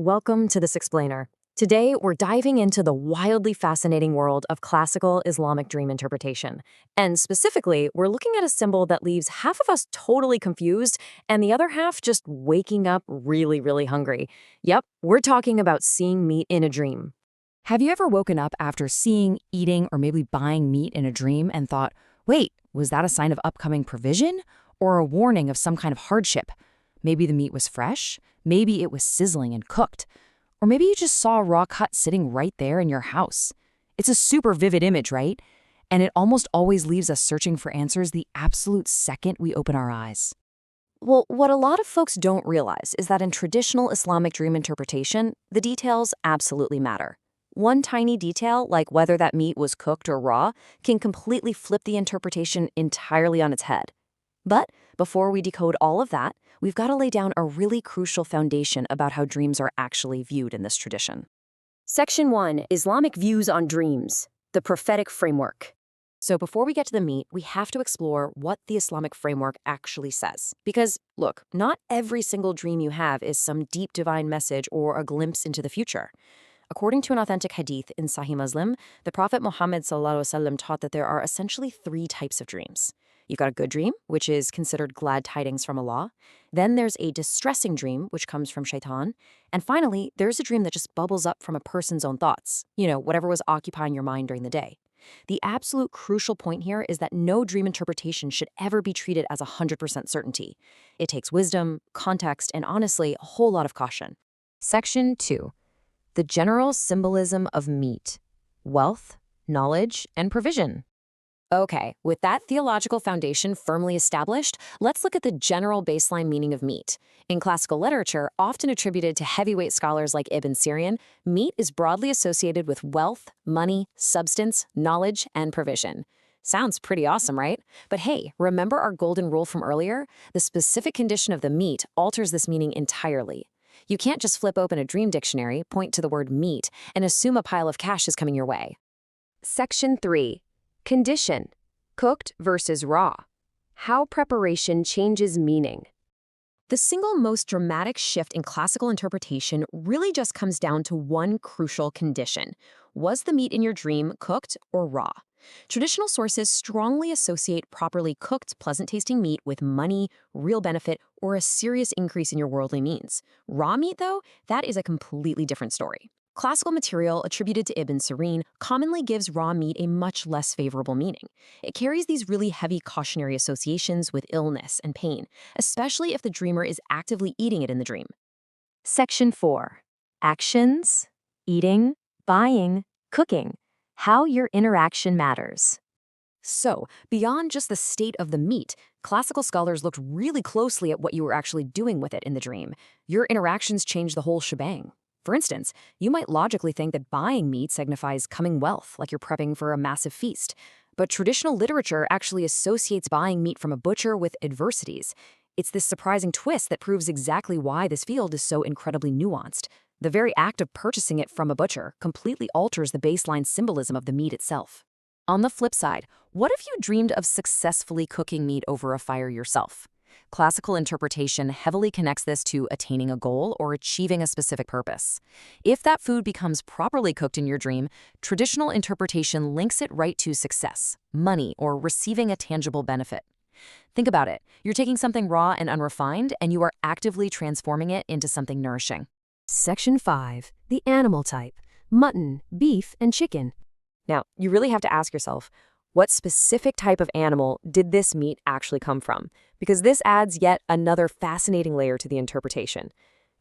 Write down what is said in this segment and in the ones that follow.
Welcome to This Explainer. Today, we're diving into the wildly fascinating world of classical Islamic dream interpretation. And specifically, we're looking at a symbol that leaves half of us totally confused and the other half just waking up really, really hungry. Yep, we're talking about seeing meat in a dream. Have you ever woken up after seeing, eating, or maybe buying meat in a dream and thought, wait, was that a sign of upcoming provision or a warning of some kind of hardship? Maybe the meat was fresh, maybe it was sizzling and cooked, or maybe you just saw a raw cut sitting right there in your house. It's a super vivid image, right? And it almost always leaves us searching for answers the absolute second we open our eyes. Well, what a lot of folks don't realize is that in traditional Islamic dream interpretation, the details absolutely matter. One tiny detail, like whether that meat was cooked or raw, can completely flip the interpretation entirely on its head. But before we decode all of that, we've got to lay down a really crucial foundation about how dreams are actually viewed in this tradition. Section 1, Islamic Views on Dreams, the Prophetic Framework. So before we get to the meat, we have to explore what the Islamic framework actually says. Because, look, not every single dream you have is some deep divine message or a glimpse into the future. According to an authentic hadith in Sahih Muslim, the Prophet Muhammad ﷺ taught that there are essentially three types of dreams. You've got a good dream, which is considered glad tidings from Allah. Then there's a distressing dream, which comes from shaitan. And finally, there's a dream that just bubbles up from a person's own thoughts. Whatever was occupying your mind during the day. The absolute crucial point here is that no dream interpretation should ever be treated as 100% certainty. It takes wisdom, context, and honestly, a whole lot of caution. Section 2. The general symbolism of meat, wealth, knowledge, and provision. Okay, with that theological foundation firmly established, let's look at the general baseline meaning of meat. In classical literature, often attributed to heavyweight scholars like Ibn Siryn, meat is broadly associated with wealth, money, substance, knowledge, and provision. Sounds pretty awesome, right? But hey, remember our golden rule from earlier? The specific condition of the meat alters this meaning entirely. You can't just flip open a dream dictionary, point to the word meat, and assume a pile of cash is coming your way. Section 3. Condition, cooked versus raw. How preparation changes meaning. The single most dramatic shift in classical interpretation really just comes down to one crucial condition. Was the meat in your dream cooked or raw? Traditional sources strongly associate properly cooked, pleasant-tasting meat with money, real benefit, or a serious increase in your worldly means. Raw meat, though, that is a completely different story. Classical material attributed to Ibn Siryn commonly gives raw meat a much less favorable meaning. It carries these really heavy cautionary associations with illness and pain, especially if the dreamer is actively eating it in the dream. Section 4. Actions, eating, buying, cooking. How your interaction matters. So, beyond just the state of the meat, classical scholars looked really closely at what you were actually doing with it in the dream. Your interactions change the whole shebang. For instance, you might logically think that buying meat signifies coming wealth, like you're prepping for a massive feast. But traditional literature actually associates buying meat from a butcher with adversities. It's this surprising twist that proves exactly why this field is so incredibly nuanced. The very act of purchasing it from a butcher completely alters the baseline symbolism of the meat itself. On the flip side, what if you dreamed of successfully cooking meat over a fire yourself? Classical interpretation heavily connects this to attaining a goal or achieving a specific purpose. If that food becomes properly cooked in your dream, traditional interpretation links it right to success, money, or receiving a tangible benefit. Think about it. You're taking something raw and unrefined, and you are actively transforming it into something nourishing. Section 5. The animal type, mutton, beef, and chicken. Now, you really have to ask yourself, what specific type of animal did this meat actually come from? Because this adds yet another fascinating layer to the interpretation.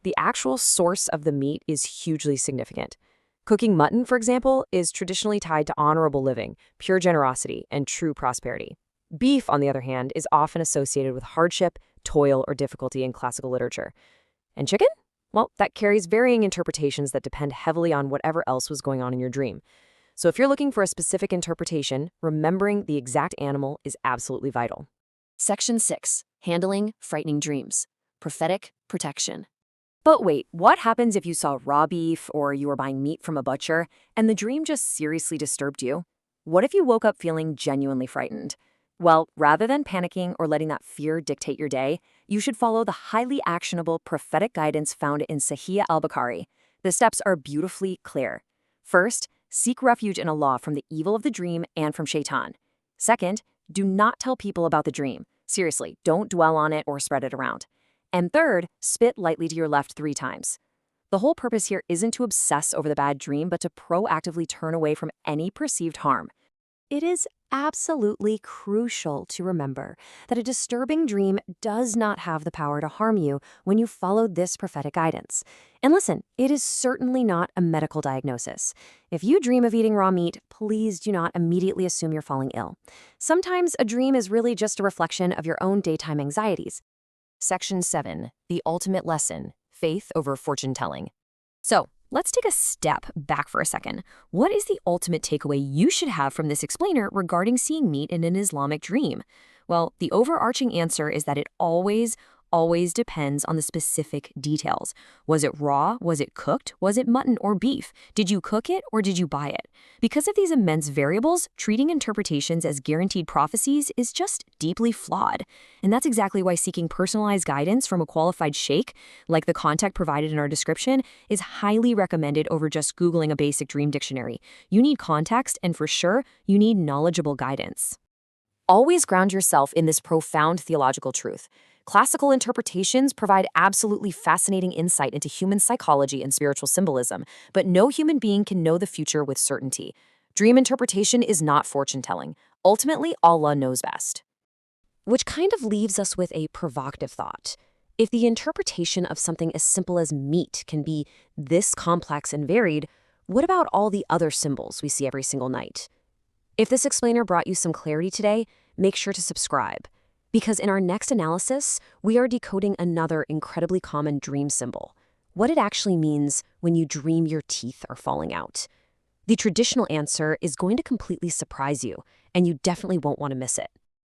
The actual source of the meat is hugely significant. Cooking mutton, for example, is traditionally tied to honorable living, pure generosity, and true prosperity. Beef, on the other hand, is often associated with hardship, toil, or difficulty in classical literature. And chicken? Well, that carries varying interpretations that depend heavily on whatever else was going on in your dream. So if you're looking for a specific interpretation, remembering the exact animal is absolutely vital. Section 6. Handling frightening dreams. Prophetic protection. But wait, what happens if you saw raw beef or you were buying meat from a butcher and the dream just seriously disturbed you? What if you woke up feeling genuinely frightened? Well, rather than panicking or letting that fear dictate your day, you should follow the highly actionable prophetic guidance found in Sahih al-Bukhari. The steps are beautifully clear. First, seek refuge in Allah from the evil of the dream and from shaitan. Second, do not tell people about the dream. Seriously, don't dwell on it or spread it around. And third, spit lightly to your left 3 times. The whole purpose here isn't to obsess over the bad dream, but to proactively turn away from any perceived harm. It is absolutely crucial to remember that a disturbing dream does not have the power to harm you when you follow this prophetic guidance. And listen, it is certainly not a medical diagnosis. If you dream of eating raw meat, please do not immediately assume you're falling ill. Sometimes a dream is really just a reflection of your own daytime anxieties. Section 7. The ultimate lesson. Faith over fortune-telling. So, let's take a step back for a second. What is the ultimate takeaway you should have from this explainer regarding seeing meat in an Islamic dream? Well, the overarching answer is that it always depends on the specific details. Was it raw? Was it cooked? Was it mutton or beef? Did you cook it or did you buy it? Because of these immense variables, treating interpretations as guaranteed prophecies is just deeply flawed. And that's exactly why seeking personalized guidance from a qualified sheikh, like the contact provided in our description, is highly recommended over just Googling a basic dream dictionary. You need context, and for sure, you need knowledgeable guidance. Always ground yourself in this profound theological truth. Classical interpretations provide absolutely fascinating insight into human psychology and spiritual symbolism, but no human being can know the future with certainty. Dream interpretation is not fortune-telling. Ultimately, Allah knows best. Which kind of leaves us with a provocative thought. If the interpretation of something as simple as meat can be this complex and varied, what about all the other symbols we see every single night? If this explainer brought you some clarity today, make sure to subscribe. Because in our next analysis, we are decoding another incredibly common dream symbol, what it actually means when you dream your teeth are falling out. The traditional answer is going to completely surprise you, and you definitely won't want to miss it.